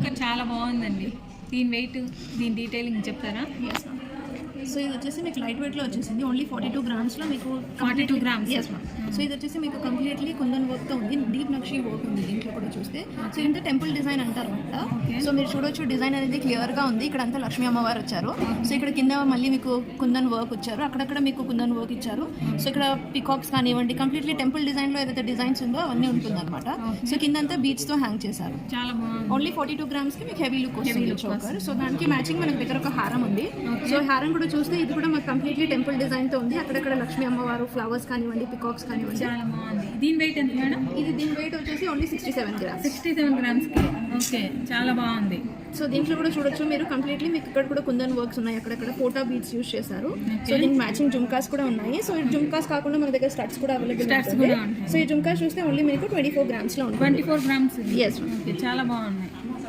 Choker చాలా బాగుందండి. దీని వెయిట్, దీని డీటెయిలింగ్ చెప్తారా? Yes ma'am. సో ఇది వచ్చేసి మీకు లైట్ వెయిట్లో వచ్చేసింది. ఓన్లీ 42 గ్రామ్స్లో మీకు 42 grams. Yes ma'am. సో ఇది వచ్చేసి మీకు కంప్లీట్లీ కుందన్ వర్క్తో ఉంది. డీప్ నక్షి వర్క్ ఉంది దీంట్లో కూడా చూస్తే. సో ఇంత టెంపుల్ డిజైన్ అంటారు అనమాట. సో మీరు చూడొచ్చు డిజైన్ అనేది క్లియర్గా ఉంది. ఇక్కడ అంతా లక్ష్మీ అమ్మవారు వచ్చారు. సో ఇక్కడ కింద మళ్ళీ మీకు కుందన్ వర్క్ వచ్చారు, అక్కడక్కడ మీకు కుందన్ వర్క్ ఇచ్చారు. సో ఇక్కడ పికాక్స్ కానివ్వండి, కంప్లీట్లీ టెంపుల్ డిజైన్లో ఏదైతే డిజైన్స్ ఉందో అవన్నీ ఉంటుందన్నమాట. సో కిందంతా బీడ్స్తో హ్యాంగ్ చేశారు. చాలా బాగుంది. ఓన్లీ 42 గ్రామ్స్కి మీకు హెవీ లుక్ వస్తుంది చోకర్. సో దానికి మ్యాచింగ్ మనకి దగ్గర ఒక హారం ఉంది. సో హారం కూడా చూస్తే ఇది కూడా మాకు కంప్లీట్లీ టెంపుల్ డిజైన్తో ఉంది. అక్కడక్కడ లక్ష్మీ అమ్మవారు, ఫ్లవర్స్ కానివ్వండి, పికాక్స్ కానివ్వండి. చాలా బాగుంది. దీని వెయిట్ ఎంత మేడం? దీని వెయిట్ వచ్చేసి ఓన్లీ 67 గ్రామ్స్. 67 గ్రామ్స్కి. ఓకే, చాలా బాగుంది. సో దీంట్లో కూడా చూడొచ్చు మీరు కంప్లీట్లీ మీకు ఇక్కడ కూడా కుందన్ వర్క్స్ ఉన్నాయి, అక్కడక్కడ పోటా బీడ్స్ యూస్ చేశారు. సో దీనికి మ్యాచింగ్ జుమ్కాస్ కూడా ఉన్నాయి. సో ఈ జుమ్కాస్ కాకుండా మన దగ్గర స్టడ్స్ కూడా అవైలబుల్. సో ఈ జుమ్కాస్ చూస్తే ఓన్లీ మీకు 24 గ్రామ్స్లో ఉంటుంది. 24 గ్రామ్స్. ఎస్. ఓకే, చాలా బాగుంది.